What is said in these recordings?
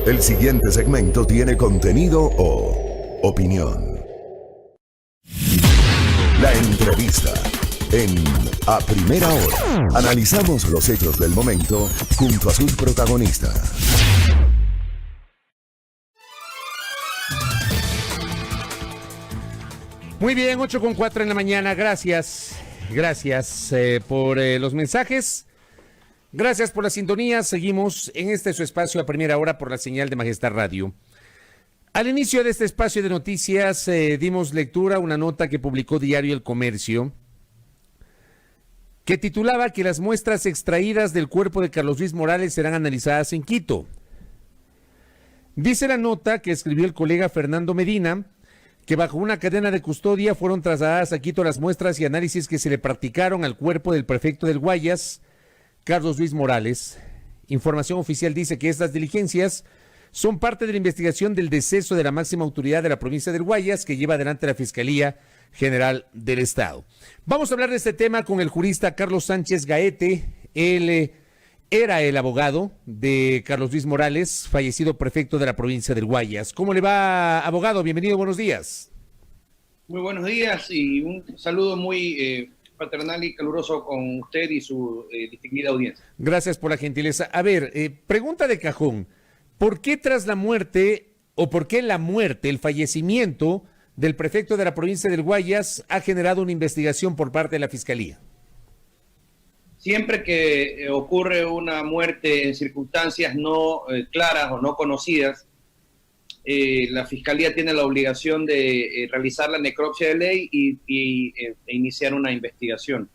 El siguiente segmento tiene contenido o opinión. La entrevista en A Primera Hora. Analizamos los hechos del momento junto a sus protagonistas. Muy bien, 8:04 en la mañana. Gracias por los mensajes. Gracias por la sintonía. Seguimos en este su espacio A Primera Hora por la señal de Majestad Radio. Al inicio de este espacio de noticias dimos lectura a una nota que publicó Diario El Comercio, que titulaba que las muestras extraídas del cuerpo de Carlos Luis Morales serán analizadas en Quito. Dice la nota que escribió el colega Fernando Medina que bajo una cadena de custodia fueron trasladadas a Quito las muestras y análisis que se le practicaron al cuerpo del prefecto del Guayas, Carlos Luis Morales. Información oficial dice que estas diligencias son parte de la investigación del deceso de la máxima autoridad de la provincia del Guayas que lleva adelante la Fiscalía General del Estado. Vamos a hablar de este tema con el jurista Carlos Sánchez Gaete. Él era el abogado de Carlos Luis Morales, fallecido prefecto de la provincia del Guayas. ¿Cómo le va, abogado? Bienvenido, buenos días. Muy buenos días y un saludo muy paternal y caluroso con usted y su distinguida audiencia. Gracias por la gentileza. A ver, pregunta de cajón. ¿Por qué tras la muerte, o por qué la muerte, el fallecimiento del prefecto de la provincia del Guayas ha generado una investigación por parte de la Fiscalía? Siempre que ocurre una muerte en circunstancias no claras o no conocidas, la Fiscalía tiene la obligación de realizar la necropsia de ley e iniciar una investigación.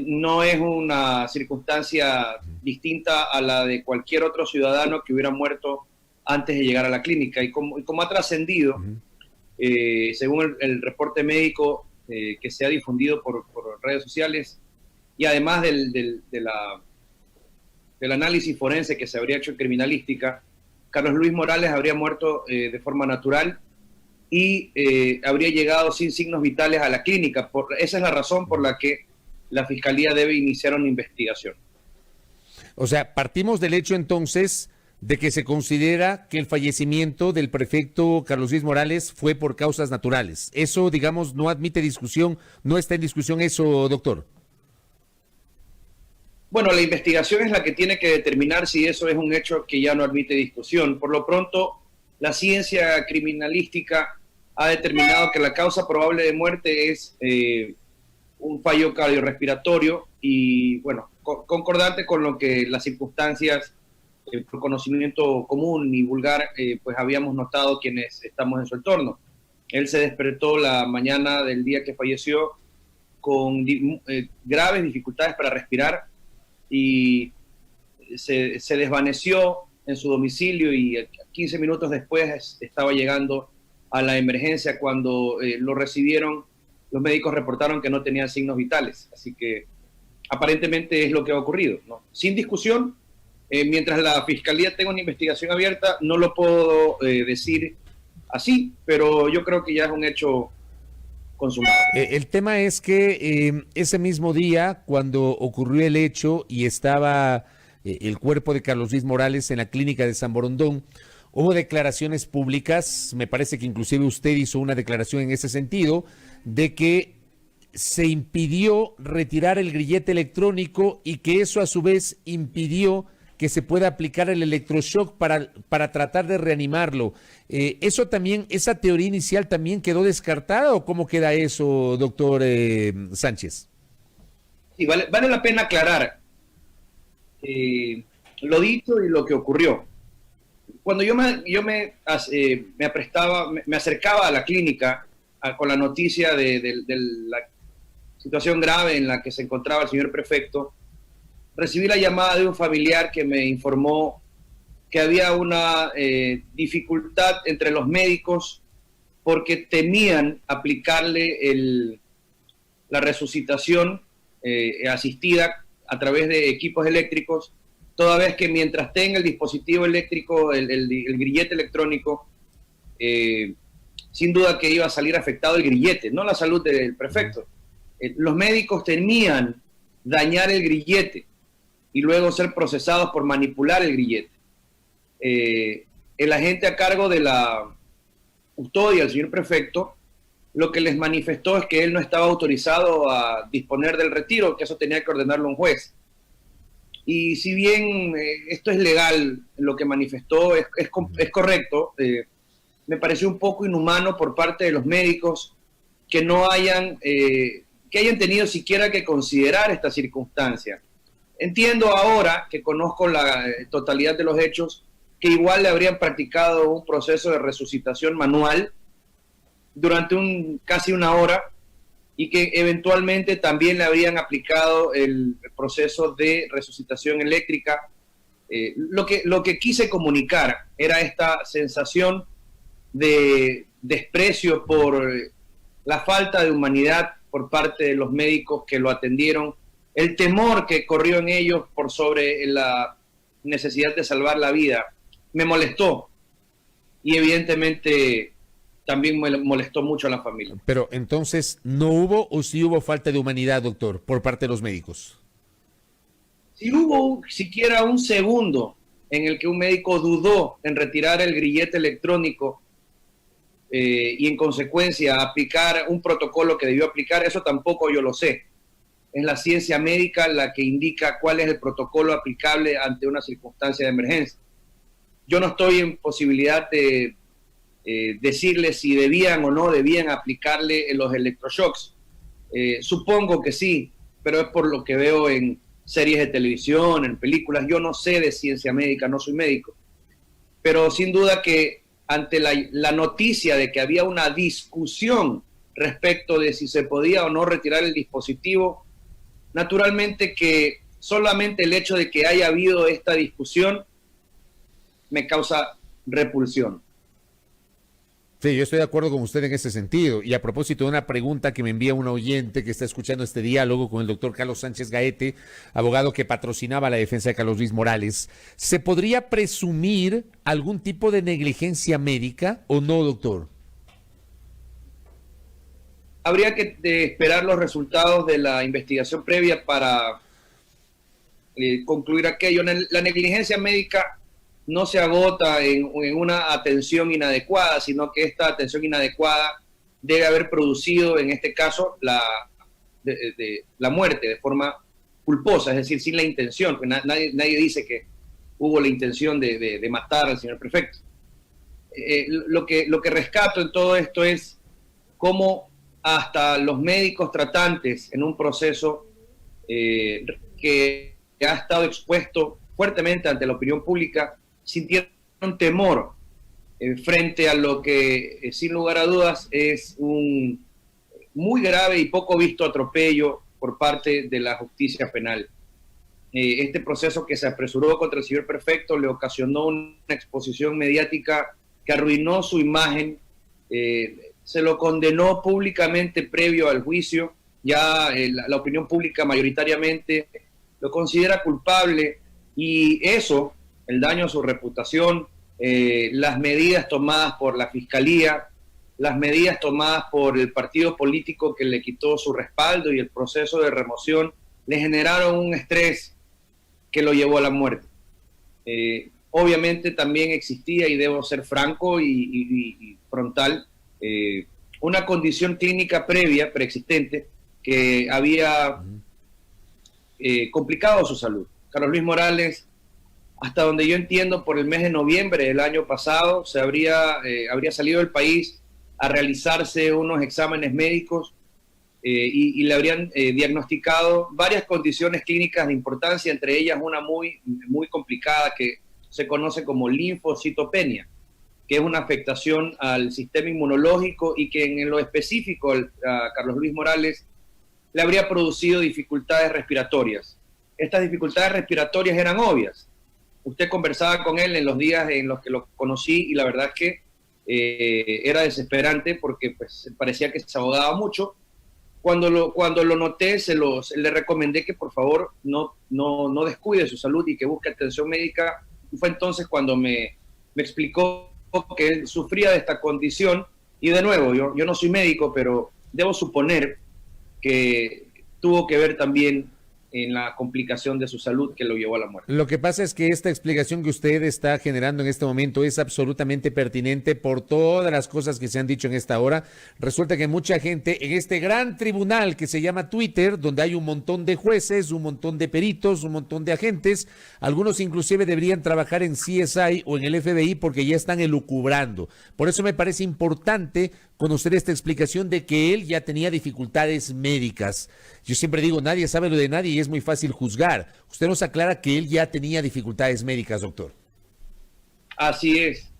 No es una circunstancia distinta a la de cualquier otro ciudadano que hubiera muerto antes de llegar a la clínica. Y como ha trascendido, según el reporte médico que se ha difundido por redes sociales, y además del análisis forense que se habría hecho en criminalística, Carlos Luis Morales habría muerto de forma natural y habría llegado sin signos vitales a la clínica. Esa es la razón por la que la Fiscalía debe iniciar una investigación. O sea, partimos del hecho entonces de que se considera que el fallecimiento del prefecto Carlos Luis Morales fue por causas naturales. Eso, digamos, no admite discusión, no está en discusión eso, doctor. Bueno, la investigación es la que tiene que determinar si eso es un hecho que ya no admite discusión. Por lo pronto, la ciencia criminalística ha determinado que la causa probable de muerte es un fallo cardiorrespiratorio y, bueno, concordante con lo que las circunstancias, por conocimiento común y vulgar, pues habíamos notado quienes estamos en su entorno. Él se despertó la mañana del día que falleció con graves dificultades para respirar, y se desvaneció en su domicilio y 15 minutos después estaba llegando a la emergencia. Cuando lo recibieron, los médicos reportaron que no tenía signos vitales. Así que aparentemente es lo que ha ocurrido, ¿no? Sin discusión, mientras la Fiscalía tenga una investigación abierta, no lo puedo decir así, pero yo creo que ya es un hecho consumado. El tema es que ese mismo día, cuando ocurrió el hecho y estaba el cuerpo de Carlos Luis Morales en la clínica de San Borondón, hubo declaraciones públicas, me parece que inclusive usted hizo una declaración en ese sentido, de que se impidió retirar el grillete electrónico y que eso a su vez impidió que se pueda aplicar el electroshock para tratar de reanimarlo. ¿Eso también, esa teoría inicial también quedó descartada o cómo queda eso, doctor Sánchez? Sí, vale la pena aclarar lo dicho y lo que ocurrió. Cuando yo me acercaba a la clínica con la noticia de la situación grave en la que se encontraba el señor prefecto, recibí la llamada de un familiar que me informó que había una dificultad entre los médicos porque temían aplicarle la resucitación asistida a través de equipos eléctricos, toda vez que mientras tenga el dispositivo eléctrico, el grillete electrónico, sin duda que iba a salir afectado el grillete, no la salud del prefecto. Los médicos temían dañar el grillete y luego ser procesados por manipular el grillete. el agente a cargo de la custodia, el señor prefecto, lo que les manifestó es que él no estaba autorizado a disponer del retiro, que eso tenía que ordenarlo un juez. Y si bien esto es legal, lo que manifestó es correcto, me pareció un poco inhumano por parte de los médicos que no hayan, que hayan tenido siquiera que considerar esta circunstancia. Entiendo ahora que conozco la totalidad de los hechos, que igual le habrían practicado un proceso de resucitación manual durante casi una hora y que eventualmente también le habrían aplicado el proceso de resucitación eléctrica. Lo que quise comunicar era esta sensación de desprecio por la falta de humanidad por parte de los médicos que lo atendieron, el temor que corrió en ellos por sobre la necesidad de salvar la vida. Me molestó y evidentemente también me molestó mucho a la familia. Pero entonces, ¿no hubo o sí hubo falta de humanidad, doctor, por parte de los médicos? Si hubo siquiera un segundo en el que un médico dudó en retirar el grillete electrónico y en consecuencia aplicar un protocolo que debió aplicar, eso tampoco yo lo sé. Es la ciencia médica la que indica cuál es el protocolo aplicable ante una circunstancia de emergencia. Yo no estoy en posibilidad de decirle si debían o no debían aplicarle los electroshocks. Supongo que sí, pero es por lo que veo en series de televisión, en películas. Yo no sé de ciencia médica, no soy médico. Pero sin duda que ante la noticia de que había una discusión respecto de si se podía o no retirar el dispositivo, naturalmente que solamente el hecho de que haya habido esta discusión me causa repulsión. Sí, yo estoy de acuerdo con usted en ese sentido. Y a propósito de una pregunta que me envía un oyente que está escuchando este diálogo con el doctor Carlos Sánchez Gaete, abogado que patrocinaba la defensa de Carlos Luis Morales, ¿se podría presumir algún tipo de negligencia médica o no, doctor? Habría que esperar los resultados de la investigación previa para concluir aquello. La negligencia médica no se agota en una atención inadecuada, sino que esta atención inadecuada debe haber producido, en este caso, la muerte de forma culposa, es decir, sin la intención. Nadie dice que hubo la intención de matar al señor prefecto. Lo que rescato en todo esto es cómo hasta los médicos tratantes en un proceso que ha estado expuesto fuertemente ante la opinión pública, sintieron temor frente a lo que, sin lugar a dudas, es un muy grave y poco visto atropello por parte de la justicia penal. Este proceso que se apresuró contra el señor prefecto le ocasionó una exposición mediática que arruinó su imagen, se lo condenó públicamente previo al juicio, ya la opinión pública mayoritariamente lo considera culpable y eso, el daño a su reputación, las medidas tomadas por la Fiscalía, las medidas tomadas por el partido político que le quitó su respaldo y el proceso de remoción, le generaron un estrés que lo llevó a la muerte. Obviamente también existía, y debo ser franco y frontal, una condición clínica previa, preexistente, que había complicado su salud. Carlos Luis Morales, hasta donde yo entiendo, por el mes de noviembre del año pasado, habría salido del país a realizarse unos exámenes médicos y le habrían diagnosticado varias condiciones clínicas de importancia, entre ellas una muy, muy complicada que se conoce como linfocitopenia, que es una afectación al sistema inmunológico y que en lo específico a Carlos Luis Morales le habría producido dificultades respiratorias. Estas dificultades respiratorias eran obvias. Usted conversaba con él en los días en los que lo conocí y la verdad es que era desesperante porque pues, parecía que se ahogaba mucho. Cuando lo noté, le recomendé que por favor no descuide su salud y que busque atención médica. Y fue entonces cuando me explicó que él sufría de esta condición. Y de nuevo, yo no soy médico, pero debo suponer que tuvo que ver también en la complicación de su salud que lo llevó a la muerte. Lo que pasa es que esta explicación que usted está generando en este momento es absolutamente pertinente por todas las cosas que se han dicho en esta hora. Resulta que mucha gente en este gran tribunal que se llama Twitter, donde hay un montón de jueces, un montón de peritos, un montón de agentes, algunos inclusive deberían trabajar en CSI o en el FBI porque ya están elucubrando. Por eso me parece importante conocer esta explicación de que él ya tenía dificultades médicas. Yo siempre digo, nadie sabe lo de nadie y es muy fácil juzgar. Usted nos aclara que él ya tenía dificultades médicas, doctor. Así es,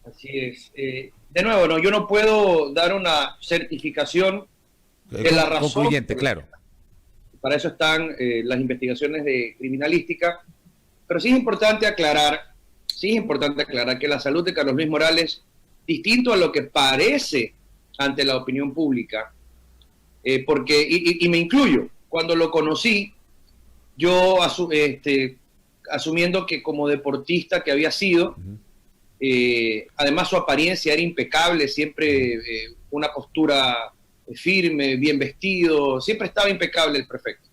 así es. De nuevo, no, yo no puedo dar una certificación de la razón. Concluyente, claro. Para eso están las investigaciones de criminalística. Pero sí es importante aclarar que la salud de Carlos Luis Morales, distinto a lo que parece ante la opinión pública, porque, y me incluyo, cuando lo conocí, yo asumiendo que como deportista que había sido, además su apariencia era impecable, siempre una postura firme, bien vestido, siempre estaba impecable el prefecto.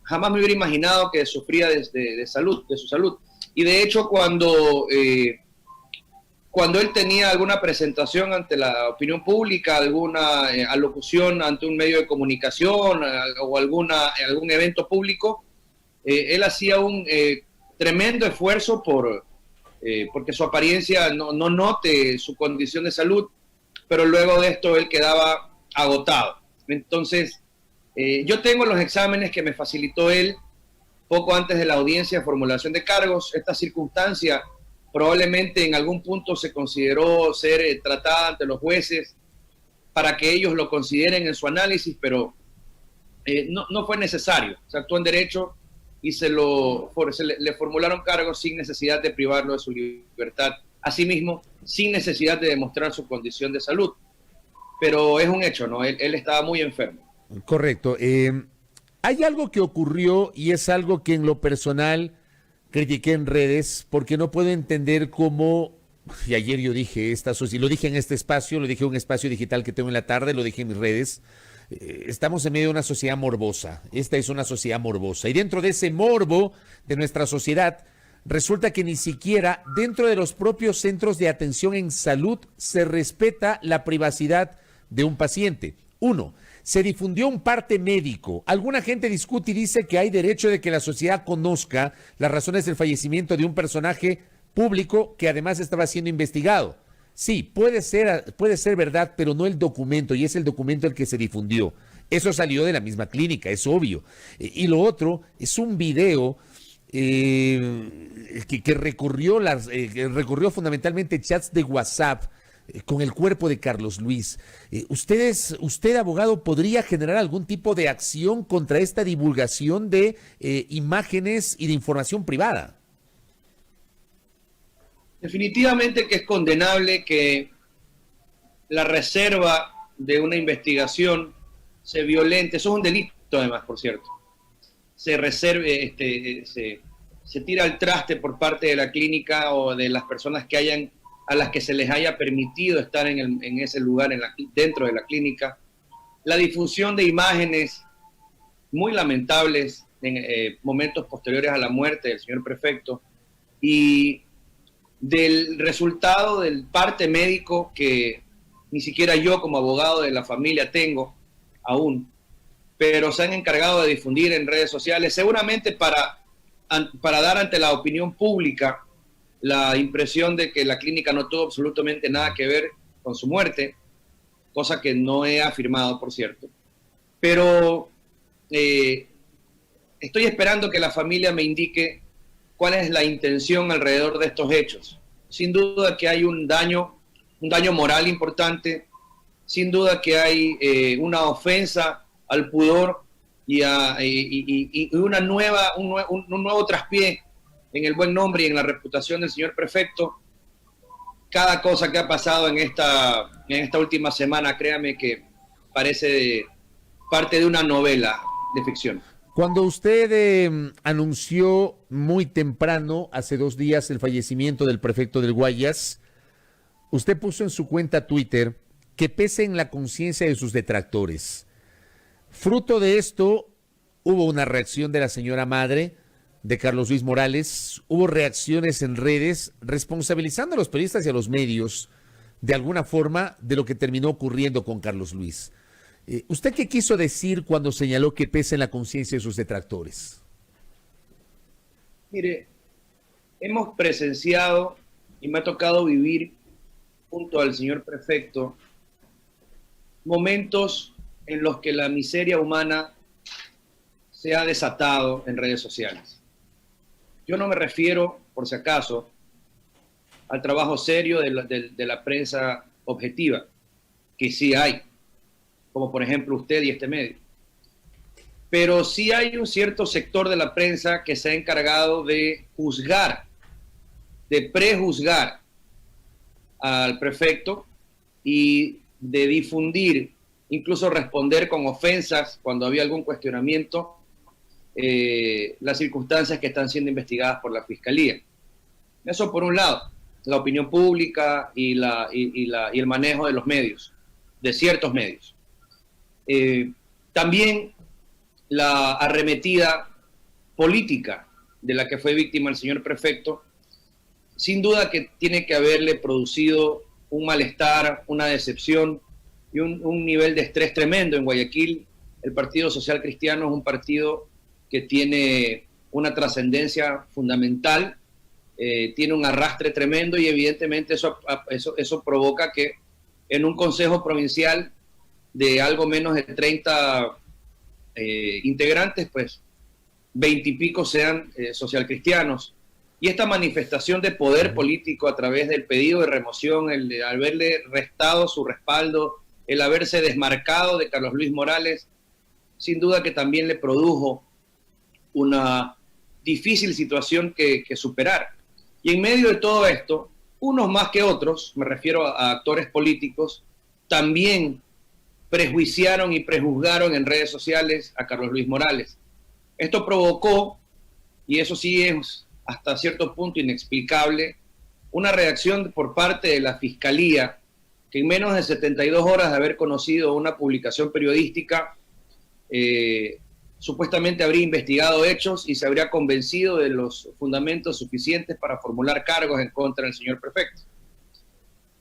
Jamás me hubiera imaginado que sufría de su salud. Y de hecho, cuando él tenía alguna presentación ante la opinión pública, alguna alocución ante un medio de comunicación o algún evento público, él hacía un tremendo esfuerzo porque su apariencia no note su condición de salud, pero luego de esto él quedaba agotado. Entonces, yo tengo los exámenes que me facilitó él poco antes de la audiencia de formulación de cargos. Esta circunstancia probablemente en algún punto se consideró ser tratada ante los jueces para que ellos lo consideren en su análisis, pero no fue necesario. Se actuó en derecho y le formularon cargos sin necesidad de privarlo de su libertad, asimismo sin necesidad de demostrar su condición de salud. Pero es un hecho, ¿no? Él estaba muy enfermo. Correcto. Hay algo que ocurrió y es algo que en lo personal critiqué en redes porque no puedo entender cómo, y ayer yo dije lo dije en este espacio, lo dije en un espacio digital que tengo en la tarde, lo dije en mis redes, estamos en medio de una sociedad morbosa. Esta es una sociedad morbosa y dentro de ese morbo de nuestra sociedad resulta que ni siquiera dentro de los propios centros de atención en salud se respeta la privacidad de un paciente. Uno, se difundió un parte médico. Alguna gente discute y dice que hay derecho de que la sociedad conozca las razones del fallecimiento de un personaje público que además estaba siendo investigado. Sí, puede ser verdad, pero no el documento, y es el documento el que se difundió. Eso salió de la misma clínica, es obvio. Y lo otro es un video que recorrió fundamentalmente chats de WhatsApp con el cuerpo de Carlos Luis. ¿Usted, abogado, podría generar algún tipo de acción contra esta divulgación de imágenes y de información privada? Definitivamente que es condenable que la reserva de una investigación se violente. Eso es un delito, además, por cierto. Se tira al traste por parte de la clínica o de las personas a las que se les haya permitido estar en ese lugar, dentro de la clínica. La difusión de imágenes muy lamentables en momentos posteriores a la muerte del señor prefecto y del resultado del parte médico que ni siquiera yo como abogado de la familia tengo aún, pero se han encargado de difundir en redes sociales, seguramente para dar ante la opinión pública la impresión de que la clínica no tuvo absolutamente nada que ver con su muerte, cosa que no he afirmado, por cierto. Pero estoy esperando que la familia me indique cuál es la intención alrededor de estos hechos. Sin duda que hay un daño moral importante, sin duda que hay una ofensa al pudor y un nuevo traspié en el buen nombre y en la reputación del señor prefecto. Cada cosa que ha pasado en esta última semana, créame que parece parte de una novela de ficción. Cuando usted anunció muy temprano, hace 2 días, el fallecimiento del prefecto del Guayas, usted puso en su cuenta Twitter que pese en la conciencia de sus detractores. Fruto de esto, hubo una reacción de la señora madre de Carlos Luis Morales, hubo reacciones en redes responsabilizando a los periodistas y a los medios de alguna forma de lo que terminó ocurriendo con Carlos Luis. ¿Usted qué quiso decir cuando señaló que pesa en la conciencia de sus detractores? Mire, hemos presenciado y me ha tocado vivir junto al señor prefecto momentos en los que la miseria humana se ha desatado en redes sociales. Yo no me refiero, por si acaso, al trabajo serio de la prensa objetiva, que sí hay, como por ejemplo usted y este medio. Pero sí hay un cierto sector de la prensa que se ha encargado de juzgar, de prejuzgar al prefecto y de difundir, incluso responder con ofensas cuando había algún cuestionamiento, las circunstancias que están siendo investigadas por la Fiscalía. Eso por un lado, la opinión pública y el manejo de los medios, de ciertos medios. También la arremetida política de la que fue víctima el señor prefecto, sin duda que tiene que haberle producido un malestar, una decepción y un nivel de estrés tremendo. En Guayaquil, el Partido Social Cristiano es un partido que tiene una trascendencia fundamental, tiene un arrastre tremendo y evidentemente eso provoca que en un consejo provincial de algo menos de 30 integrantes, pues 20 y pico sean socialcristianos. Y esta manifestación de poder político a través del pedido de remoción, el haberle restado su respaldo, el haberse desmarcado de Carlos Luis Morales, sin duda que también le produjo una difícil situación que superar. Y en medio de todo esto, unos más que otros, me refiero a actores políticos, también prejuiciaron y prejuzgaron en redes sociales a Carlos Luis Morales. Esto provocó, y eso sí es hasta cierto punto inexplicable, una reacción por parte de la Fiscalía, que en menos de 72 horas de haber conocido una publicación periodística, supuestamente habría investigado hechos y se habría convencido de los fundamentos suficientes para formular cargos en contra del señor prefecto.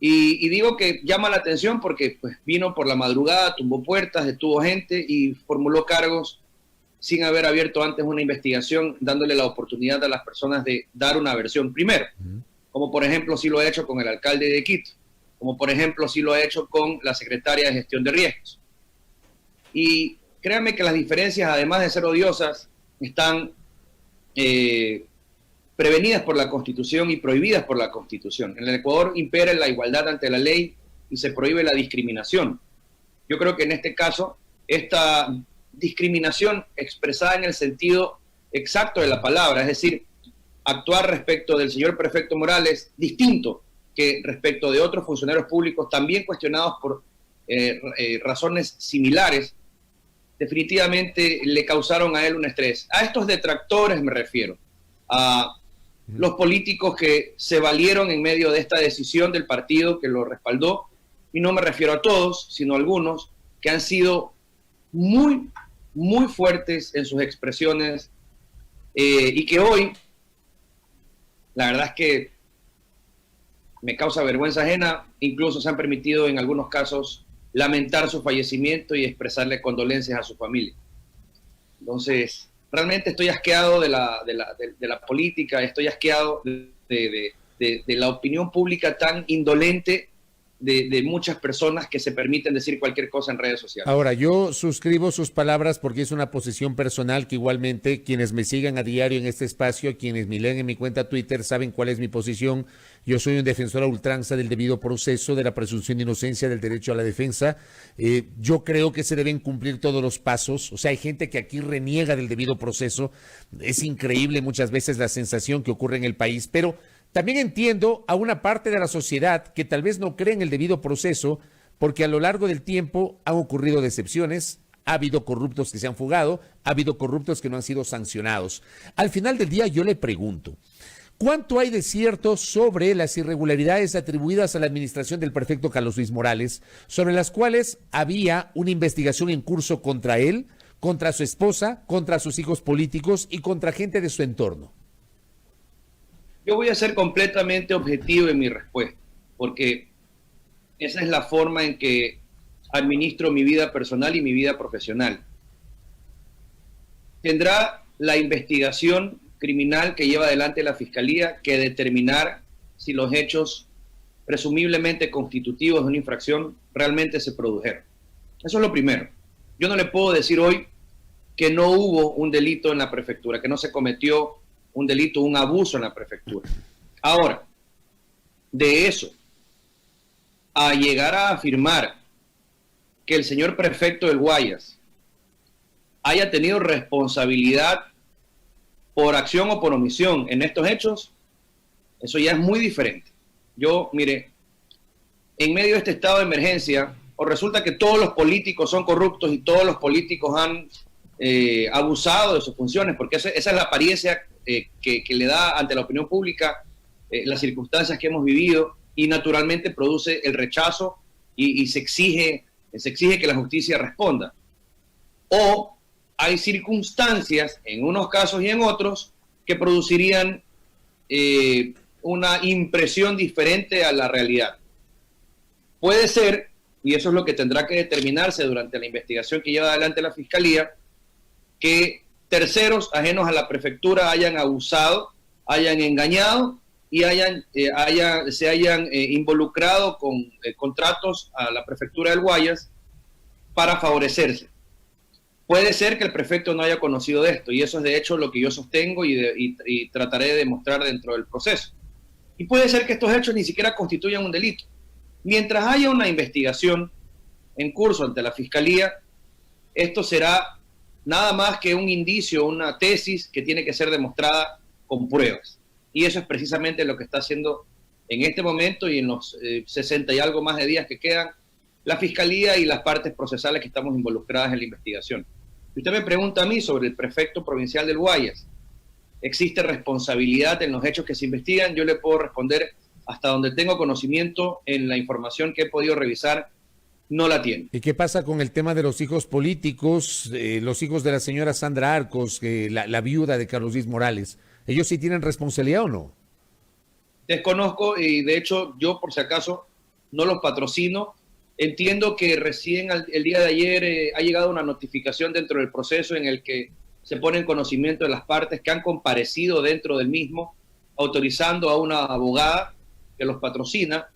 Y digo que llama la atención porque pues, vino por la madrugada, tumbó puertas, detuvo gente y formuló cargos sin haber abierto antes una investigación, dándole la oportunidad a las personas de dar una versión primero, como por ejemplo sí lo ha hecho con el alcalde de Quito, como por ejemplo sí lo ha hecho con la secretaria de Gestión de Riesgos. Y créanme que las diferencias, además de ser odiosas, están prevenidas por la Constitución y prohibidas por la Constitución. En el Ecuador impera la igualdad ante la ley y se prohíbe la discriminación. Yo creo que en este caso, esta discriminación expresada en el sentido exacto de la palabra, es decir, actuar respecto del señor prefecto Morales distinto que respecto de otros funcionarios públicos también cuestionados por razones similares, definitivamente le causaron a él un estrés. A estos detractores me refiero, a los políticos que se valieron en medio de esta decisión del partido que lo respaldó, y no me refiero a todos, sino a algunos que han sido muy, muy fuertes en sus expresiones y que hoy, la verdad es que me causa vergüenza ajena, incluso se han permitido en algunos casos lamentar su fallecimiento y expresarle condolencias a su familia. Entonces, realmente estoy asqueado de la política, estoy asqueado de la opinión pública tan indolente de muchas personas que se permiten decir cualquier cosa en redes sociales. Ahora, yo suscribo sus palabras porque es una posición personal que igualmente quienes me sigan a diario en este espacio, quienes me leen en mi cuenta Twitter saben cuál es mi posición. Yo soy un defensor a ultranza del debido proceso, de la presunción de inocencia, del derecho a la defensa. Yo creo que se deben cumplir todos los pasos. O sea, hay gente que aquí reniega del debido proceso. Es increíble muchas veces la sensación que ocurre en el país, pero también entiendo a una parte de la sociedad que tal vez no cree en el debido proceso porque a lo largo del tiempo han ocurrido decepciones, ha habido corruptos que se han fugado, ha habido corruptos que no han sido sancionados. Al final del día yo le pregunto, ¿cuánto hay de cierto sobre las irregularidades atribuidas a la administración del prefecto Carlos Luis Morales, sobre las cuales había una investigación en curso contra él, contra su esposa, contra sus hijos políticos y contra gente de su entorno? Yo voy a ser completamente objetivo en mi respuesta, porque esa es la forma en que administro mi vida personal y mi vida profesional. Tendrá la investigación criminal que lleva adelante la Fiscalía que determinar si los hechos presumiblemente constitutivos de una infracción realmente se produjeron. Eso es lo primero. Yo no le puedo decir hoy que no hubo un delito en la prefectura, que no se cometió un delito, un abuso en la prefectura. Ahora, de eso a llegar a afirmar que el señor prefecto del Guayas haya tenido responsabilidad por acción o por omisión en estos hechos, eso ya es muy diferente. Yo, mire, en medio de este estado de emergencia, o resulta que todos los políticos son corruptos y todos los políticos han abusado de sus funciones, porque esa es la apariencia que le da ante la opinión pública las circunstancias que hemos vivido, y naturalmente produce el rechazo y se exige que la justicia responda. O hay circunstancias, en unos casos y en otros, que producirían una impresión diferente a la realidad. Puede ser, y eso es lo que tendrá que determinarse durante la investigación que lleva adelante la Fiscalía, que terceros ajenos a la prefectura hayan abusado, hayan engañado y se hayan involucrado con contratos a la prefectura del Guayas para favorecerse. Puede ser que el prefecto no haya conocido de esto, y eso es de hecho lo que yo sostengo y trataré de demostrar dentro del proceso. Y puede ser que estos hechos ni siquiera constituyan un delito. Mientras haya una investigación en curso ante la Fiscalía, esto será nada más que un indicio, una tesis que tiene que ser demostrada con pruebas. Y eso es precisamente lo que está haciendo en este momento y en los 60 y algo más de días que quedan la Fiscalía y las partes procesales que estamos involucradas en la investigación. Si usted me pregunta a mí sobre el prefecto provincial del Guayas, ¿existe responsabilidad en los hechos que se investigan? Yo le puedo responder hasta donde tengo conocimiento en la información que he podido revisar, no la tiene. ¿Y qué pasa con el tema de los hijos políticos, los hijos de la señora Sandra Arcos, la viuda de Carlos Luis Morales? ¿Ellos sí tienen responsabilidad o no? Desconozco y de hecho yo por si acaso no los patrocino. Entiendo que recién el día de ayer ha llegado una notificación dentro del proceso en el que se pone en conocimiento de las partes que han comparecido dentro del mismo, autorizando a una abogada que los patrocina,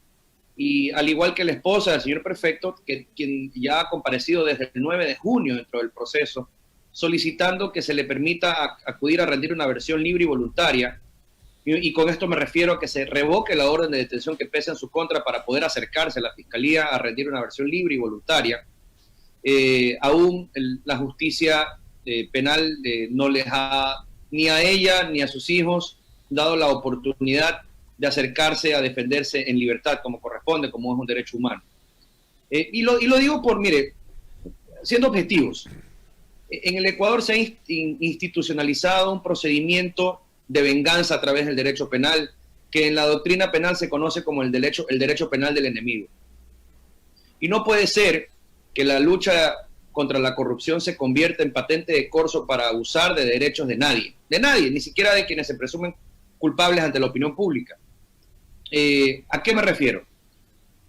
y al igual que la esposa del señor prefecto, quien ya ha comparecido desde el 9 de junio dentro del proceso, solicitando que se le permita acudir a rendir una versión libre y voluntaria, y con esto me refiero a que se revoque la orden de detención que pesa en su contra para poder acercarse a la Fiscalía a rendir una versión libre y voluntaria. Aún la justicia penal no les ha, ni a ella ni a sus hijos, dado la oportunidad de acercarse a defenderse en libertad como corresponde, como es un derecho humano. Y lo digo mire, siendo objetivos, en el Ecuador se ha institucionalizado un procedimiento de venganza a través del derecho penal, que en la doctrina penal se conoce como el derecho penal del enemigo. Y no puede ser que la lucha contra la corrupción se convierta en patente de corso para abusar de derechos de nadie, ni siquiera de quienes se presumen culpables ante la opinión pública. ¿A qué me refiero?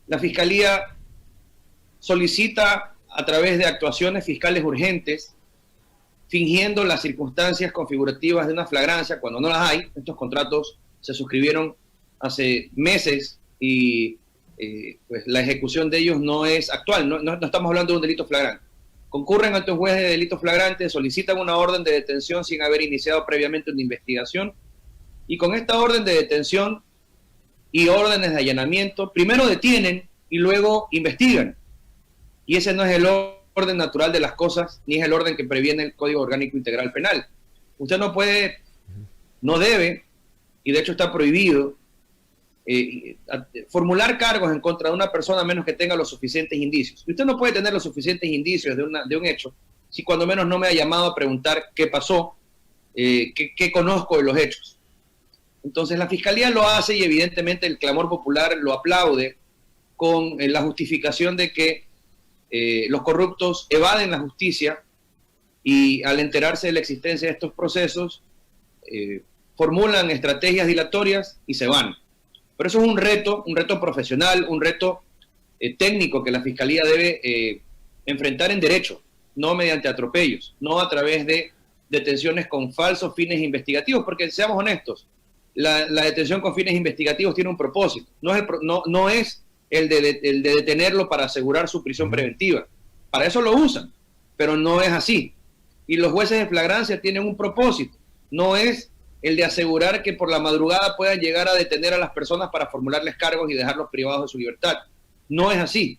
La Fiscalía solicita a través de actuaciones fiscales urgentes, fingiendo las circunstancias configurativas de una flagrancia cuando no las hay. Estos contratos se suscribieron hace meses y pues la ejecución de ellos no es actual, no estamos hablando de un delito flagrante. Concurren ante un juez de delito flagrante, solicitan una orden de detención sin haber iniciado previamente una investigación, y con esta orden de detención y órdenes de allanamiento, primero detienen y luego investigan. Y ese no es el orden natural de las cosas, ni es el orden que previene el Código Orgánico Integral Penal. Usted no puede, no debe, y de hecho está prohibido, formular cargos en contra de una persona a menos que tenga los suficientes indicios. Usted no puede tener los suficientes indicios de un hecho si cuando menos no me ha llamado a preguntar qué pasó, qué conozco de los hechos. Entonces la Fiscalía lo hace y evidentemente el clamor popular lo aplaude con la justificación de que los corruptos evaden la justicia y al enterarse de la existencia de estos procesos, formulan estrategias dilatorias y se van. Pero eso es un reto profesional, un reto técnico que la Fiscalía debe enfrentar en derecho, no mediante atropellos, no a través de detenciones con falsos fines investigativos, porque seamos honestos, la detención con fines investigativos tiene un propósito, no es el de detenerlo para asegurar su prisión preventiva, para eso lo usan, pero no es así. Y los jueces de flagrancia tienen un propósito, no es el de asegurar que por la madrugada puedan llegar a detener a las personas para formularles cargos y dejarlos privados de su libertad. No es así.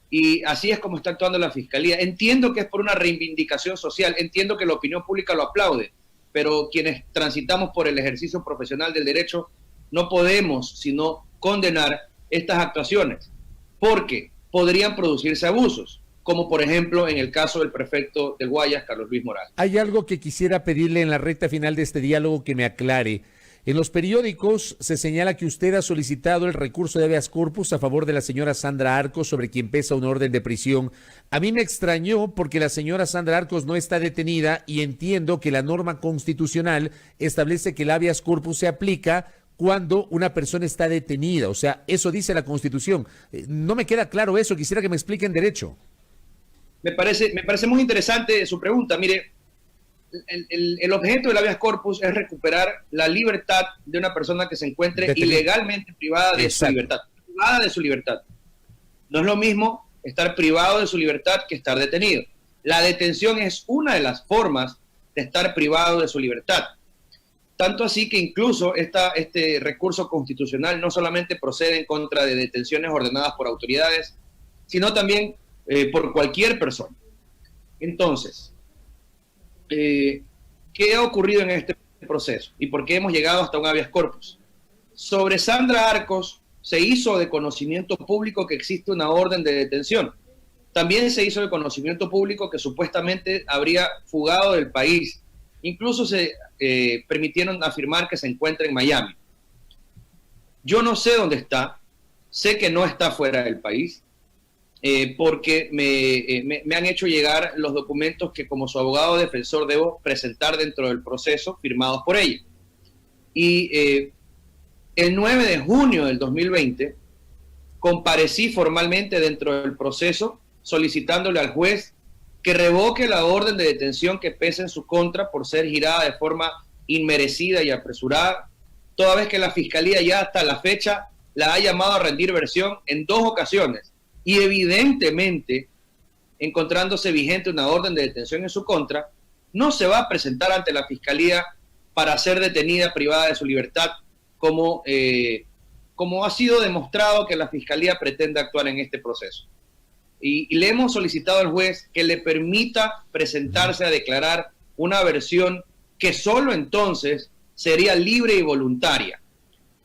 Y así es como está actuando la Fiscalía. Entiendo que es por una reivindicación social, entiendo que la opinión pública lo aplaude, pero quienes transitamos por el ejercicio profesional del derecho no podemos sino condenar estas actuaciones, porque podrían producirse abusos, como por ejemplo en el caso del prefecto de Guayas, Carlos Luis Morales. Hay algo que quisiera pedirle en la recta final de este diálogo que me aclare. En los periódicos se señala que usted ha solicitado el recurso de habeas corpus a favor de la señora Sandra Arcos, sobre quien pesa una orden de prisión. A mí me extrañó porque la señora Sandra Arcos no está detenida y entiendo que la norma constitucional establece que el habeas corpus se aplica cuando una persona está detenida. O sea, eso dice la Constitución. No me queda claro eso, quisiera que me expliquen derecho. Me parece muy interesante su pregunta. Mire, el objeto del habeas corpus es recuperar la libertad de una persona que se encuentre ilegalmente privada de su libertad. Privada de su libertad. No es lo mismo estar privado de su libertad que estar detenido. La detención es una de las formas de estar privado de su libertad. Tanto así que incluso este recurso constitucional no solamente procede en contra de detenciones ordenadas por autoridades, sino también por cualquier persona. Entonces, ¿qué ha ocurrido en este proceso? ¿Y por qué hemos llegado hasta un habeas corpus? Sobre Sandra Arcos se hizo de conocimiento público que existe una orden de detención. También se hizo de conocimiento público que supuestamente habría fugado del país. Incluso se permitieron afirmar que se encuentra en Miami. Yo no sé dónde está, sé que no está fuera del país, porque me han hecho llegar los documentos que como su abogado defensor debo presentar dentro del proceso, firmados por ella. Y el 9 de junio del 2020 comparecí formalmente dentro del proceso solicitándole al juez que revoque la orden de detención que pesa en su contra por ser girada de forma inmerecida y apresurada, toda vez que la Fiscalía ya hasta la fecha la ha llamado a rendir versión en 2 ocasiones. Y evidentemente, encontrándose vigente una orden de detención en su contra, no se va a presentar ante la Fiscalía para ser detenida privada de su libertad, como ha sido demostrado que la Fiscalía pretende actuar en este proceso. Y le hemos solicitado al juez que le permita presentarse a declarar una versión que solo entonces sería libre y voluntaria.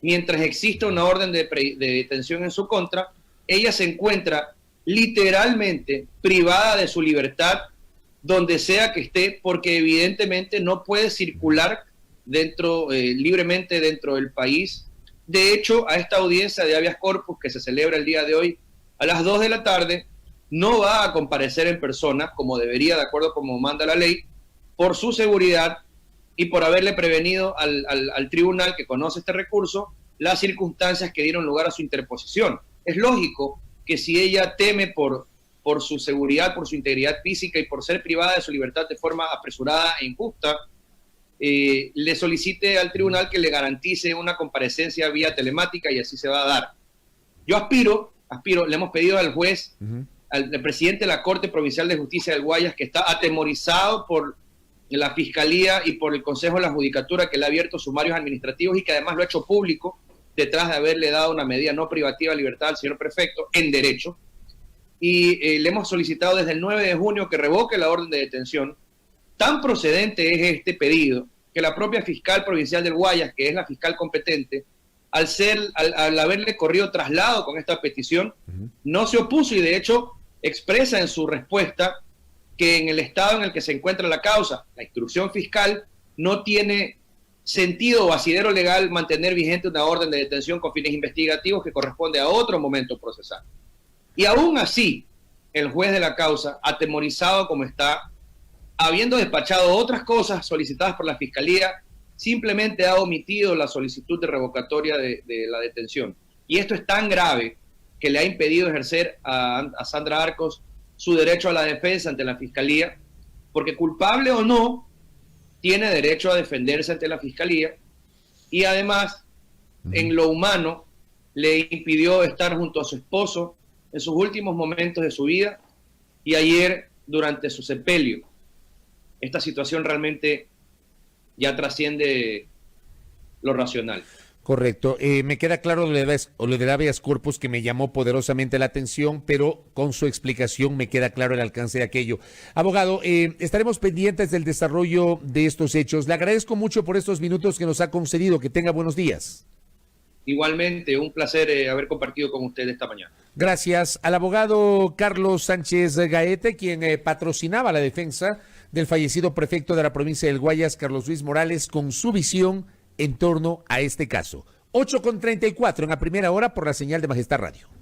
Mientras exista una orden de detención en su contra, ella se encuentra literalmente privada de su libertad donde sea que esté, porque evidentemente no puede circular libremente dentro del país. De hecho, a esta audiencia de habeas corpus que se celebra el día de hoy a las 2 de la tarde, no va a comparecer en persona como debería, de acuerdo como manda la ley, por su seguridad y por haberle prevenido al tribunal que conoce este recurso las circunstancias que dieron lugar a su interposición. Es lógico que si ella teme por su seguridad, por su integridad física y por ser privada de su libertad de forma apresurada e injusta, le solicite al tribunal que le garantice una comparecencia vía telemática y así se va a dar. Yo aspiro, le hemos pedido al juez, al presidente de la Corte Provincial de Justicia del Guayas, que está atemorizado por la Fiscalía y por el Consejo de la Judicatura, que le ha abierto sumarios administrativos y que además lo ha hecho público detrás de haberle dado una medida no privativa de libertad al señor prefecto en derecho. Y le hemos solicitado desde el 9 de junio que revoque la orden de detención. Tan procedente es este pedido que la propia fiscal provincial del Guayas, que es la fiscal competente, al haberle corrido traslado con esta petición, no se opuso y de hecho expresa en su respuesta que en el estado en el que se encuentra la causa, la instrucción fiscal, no tiene sentido o asidero legal mantener vigente una orden de detención con fines investigativos que corresponde a otro momento procesal. Y aún así, el juez de la causa, atemorizado como está, habiendo despachado otras cosas solicitadas por la Fiscalía, simplemente ha omitido la solicitud de revocatoria de la detención. Y esto es tan grave que le ha impedido ejercer a Sandra Arcos su derecho a la defensa ante la Fiscalía, porque culpable o no, tiene derecho a defenderse ante la Fiscalía, y además, en lo humano, le impidió estar junto a su esposo en sus últimos momentos de su vida y ayer durante su sepelio. Esta situación realmente ya trasciende lo racional. Correcto. Me queda claro lo del habeas corpus, que me llamó poderosamente la atención, pero con su explicación me queda claro el alcance de aquello. Abogado, estaremos pendientes del desarrollo de estos hechos. Le agradezco mucho por estos minutos que nos ha concedido. Que tenga buenos días. Igualmente, un placer haber compartido con usted esta mañana. Gracias al abogado Carlos Sánchez Gaete, quien patrocinaba la defensa del fallecido prefecto de la provincia del Guayas, Carlos Luis Morales, con su visión en torno a este caso. 8:34 en la primera hora por la señal de Majestad Radio.